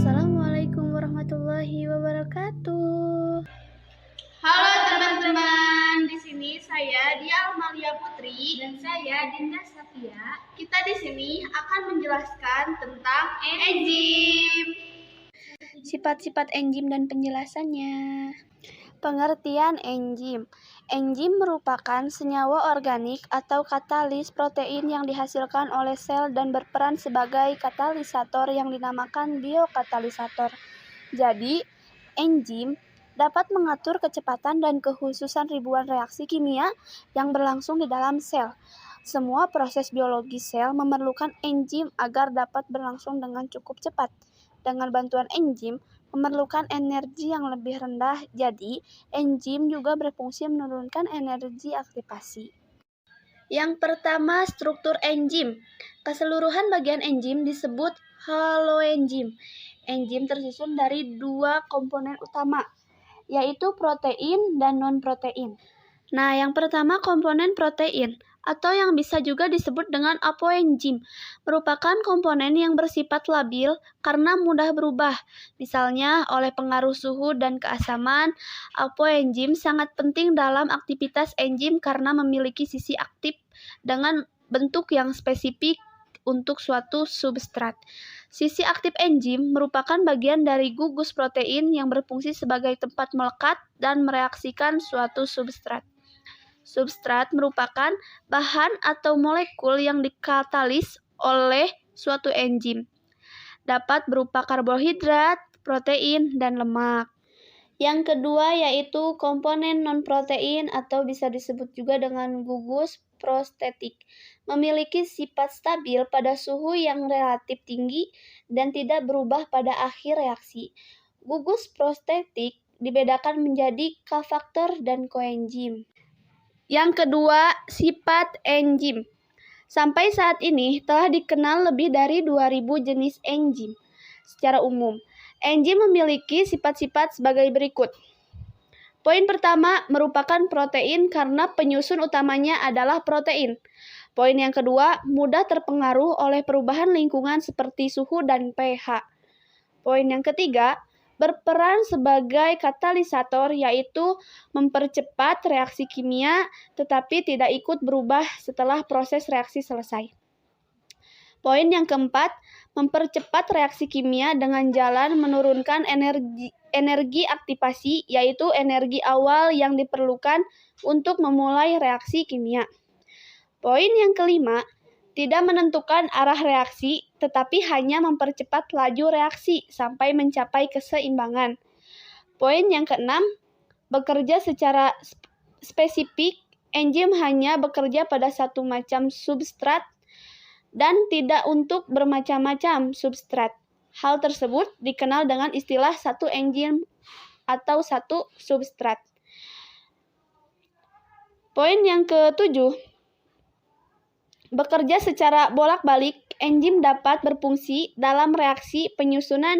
Assalamualaikum warahmatullahi wabarakatuh. Halo teman-teman, di sini saya Dia Amalia Putri dan saya Dinda Safia. Kita di sini akan menjelaskan tentang enzim. Sifat-sifat enzim dan penjelasannya. Pengertian enzim. Enzim merupakan senyawa organik atau katalis protein yang dihasilkan oleh sel dan berperan sebagai katalisator yang dinamakan biokatalisator. Jadi, enzim dapat mengatur kecepatan dan kekhususan ribuan reaksi kimia yang berlangsung di dalam sel. Semua proses biologi sel memerlukan enzim agar dapat berlangsung dengan cukup cepat. Dengan bantuan enzim, memerlukan energi yang lebih rendah, jadi enzim juga berfungsi menurunkan energi aktivasi. Yang pertama, struktur enzim. Keseluruhan bagian enzim disebut haloenzim. Enzim tersusun dari dua komponen utama, yaitu protein dan non-protein. Nah, yang pertama komponen protein, atau yang bisa juga disebut dengan apoenzim, merupakan komponen yang bersifat labil karena mudah berubah. Misalnya, oleh pengaruh suhu dan keasaman, apoenzim sangat penting dalam aktivitas enzim karena memiliki sisi aktif dengan bentuk yang spesifik untuk suatu substrat. Sisi aktif enzim merupakan bagian dari gugus protein yang berfungsi sebagai tempat melekat dan mereaksikan suatu substrat. Substrat merupakan bahan atau molekul yang dikatalis oleh suatu enzim. Dapat berupa karbohidrat, protein, dan lemak. Yang kedua yaitu komponen non-protein atau bisa disebut juga dengan gugus prostetik. Memiliki sifat stabil pada suhu yang relatif tinggi dan tidak berubah pada akhir reaksi. Gugus prostetik dibedakan menjadi kofaktor dan koenzim. Yang kedua, sifat enzim. Sampai saat ini telah dikenal lebih dari 2000 jenis enzim. Secara umum, enzim memiliki sifat-sifat sebagai berikut. Poin pertama merupakan protein karena penyusun utamanya adalah protein. Poin yang kedua, mudah terpengaruh oleh perubahan lingkungan seperti suhu dan pH. Poin yang ketiga, berperan sebagai katalisator, yaitu mempercepat reaksi kimia tetapi tidak ikut berubah setelah proses reaksi selesai. Poin yang keempat, mempercepat reaksi kimia dengan jalan menurunkan energi aktivasi, yaitu energi awal yang diperlukan untuk memulai reaksi kimia. Poin yang kelima, tidak menentukan arah reaksi, tetapi hanya mempercepat laju reaksi sampai mencapai keseimbangan. Poin yang keenam, bekerja secara spesifik, enzim hanya bekerja pada satu macam substrat dan tidak untuk bermacam-macam substrat. Hal tersebut dikenal dengan istilah satu enzim atau satu substrat. Poin yang ketujuh, bekerja secara bolak-balik, enzim dapat berfungsi dalam reaksi penyusunan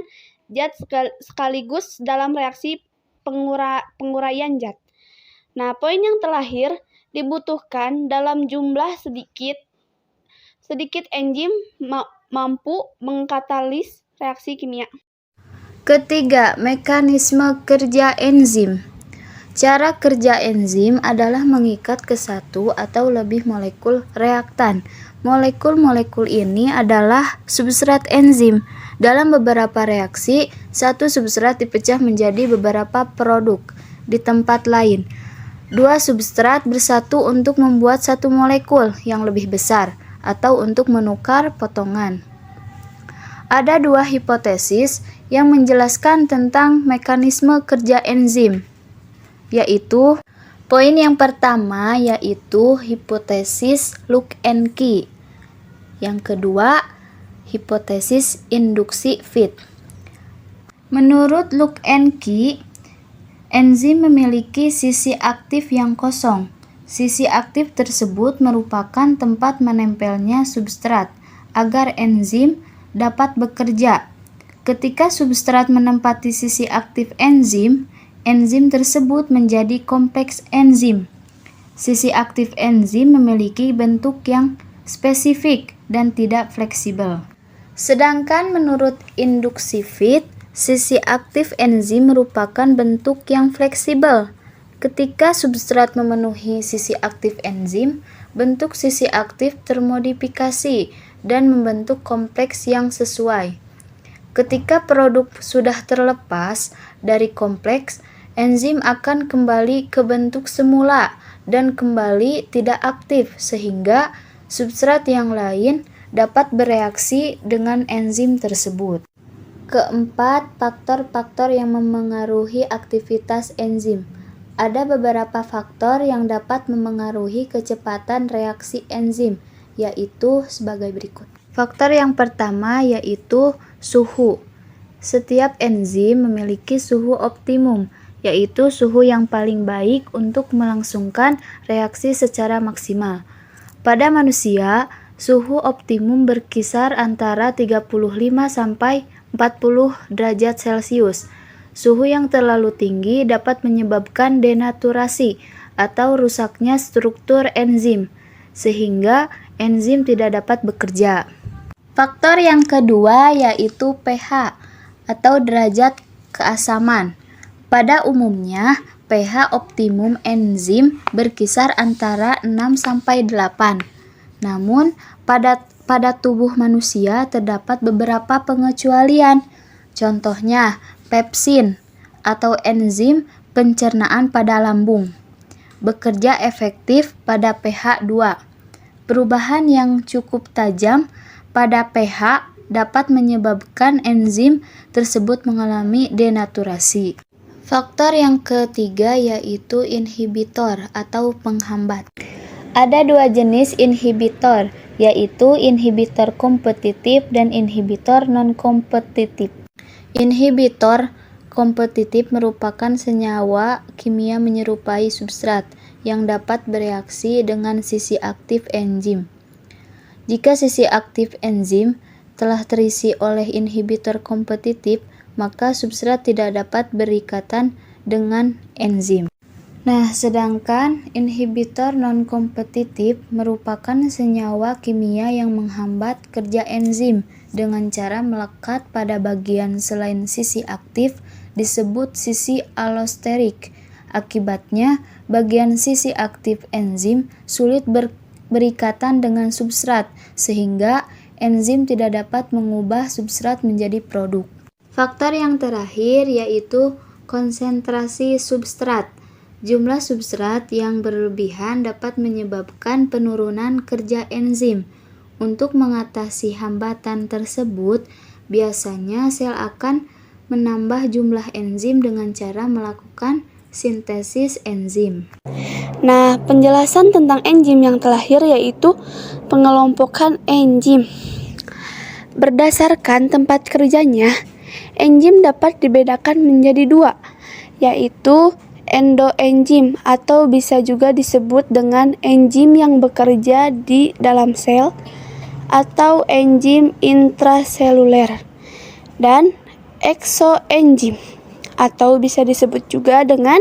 zat sekaligus dalam reaksi penguraian zat. Nah, poin yang terakhir, dibutuhkan dalam jumlah sedikit enzim mampu mengkatalis reaksi kimia. Ketiga, mekanisme kerja enzim. Cara kerja enzim adalah mengikat ke satu atau lebih molekul reaktan. Molekul-molekul ini adalah substrat enzim. Dalam beberapa reaksi, satu substrat dipecah menjadi beberapa produk. Di tempat lain, dua substrat bersatu untuk membuat satu molekul yang lebih besar atau untuk menukar potongan. Ada dua hipotesis yang menjelaskan tentang mekanisme kerja enzim, yaitu poin yang pertama yaitu hipotesis lock and key. Yang kedua, hipotesis induksi fit. Menurut lock and key, enzim memiliki sisi aktif yang kosong. Sisi aktif tersebut merupakan tempat menempelnya substrat agar enzim dapat bekerja. Ketika substrat menempati sisi aktif enzim, enzim tersebut menjadi kompleks enzim. Sisi aktif enzim memiliki bentuk yang spesifik dan tidak fleksibel. Sedangkan menurut induksi fit, Sisi aktif enzim merupakan bentuk yang fleksibel. Ketika substrat memenuhi sisi aktif enzim, bentuk sisi aktif termodifikasi dan membentuk kompleks yang sesuai. Ketika produk sudah terlepas dari kompleks, enzim akan kembali ke bentuk semula dan kembali tidak aktif sehingga substrat yang lain dapat bereaksi dengan enzim tersebut. Keempat, faktor-faktor yang memengaruhi aktivitas enzim. Ada beberapa faktor yang dapat memengaruhi kecepatan reaksi enzim, yaitu sebagai berikut. Faktor yang pertama yaitu suhu. Setiap enzim memiliki suhu optimum, yaitu suhu yang paling baik untuk melangsungkan reaksi secara maksimal. Pada manusia, suhu optimum berkisar antara 35 sampai 40 derajat Celcius. Suhu yang terlalu tinggi dapat menyebabkan denaturasi atau rusaknya struktur enzim, sehingga enzim tidak dapat bekerja. Faktor yang kedua yaitu pH atau derajat keasaman. Pada umumnya, pH optimum enzim berkisar antara 6 sampai 8. Namun, pada tubuh manusia terdapat beberapa pengecualian. Contohnya, pepsin atau enzim pencernaan pada lambung bekerja efektif pada pH 2. Perubahan yang cukup tajam pada pH dapat menyebabkan enzim tersebut mengalami denaturasi. Faktor yang ketiga yaitu inhibitor atau penghambat. Ada dua jenis inhibitor, yaitu inhibitor kompetitif dan inhibitor non-kompetitif. Inhibitor kompetitif merupakan senyawa kimia menyerupai substrat yang dapat bereaksi dengan sisi aktif enzim. Jika sisi aktif enzim telah terisi oleh inhibitor kompetitif, maka substrat tidak dapat berikatan dengan enzim. Nah, sedangkan inhibitor non-kompetitif merupakan senyawa kimia yang menghambat kerja enzim dengan cara melekat pada bagian selain sisi aktif disebut sisi allosterik. Akibatnya, bagian sisi aktif enzim sulit berikatan dengan substrat, sehingga enzim tidak dapat mengubah substrat menjadi produk. Faktor yang terakhir yaitu konsentrasi substrat. Jumlah substrat yang berlebihan dapat menyebabkan penurunan kerja enzim. Untuk mengatasi hambatan tersebut, biasanya sel akan menambah jumlah enzim dengan cara melakukan sintesis enzim. Nah, penjelasan tentang enzim yang terakhir yaitu pengelompokan enzim. Berdasarkan tempat kerjanya, enzim dapat dibedakan menjadi dua, yaitu endoenzim atau bisa juga disebut dengan enzim yang bekerja di dalam sel atau enzim intraseluler, dan eksoenzim atau bisa disebut juga dengan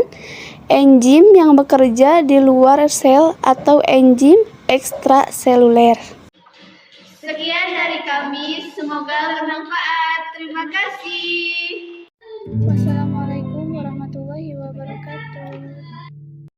enzim yang bekerja di luar sel atau enzim ekstraseluler. Sekian dari kami, semoga bermanfaat. Terima kasih.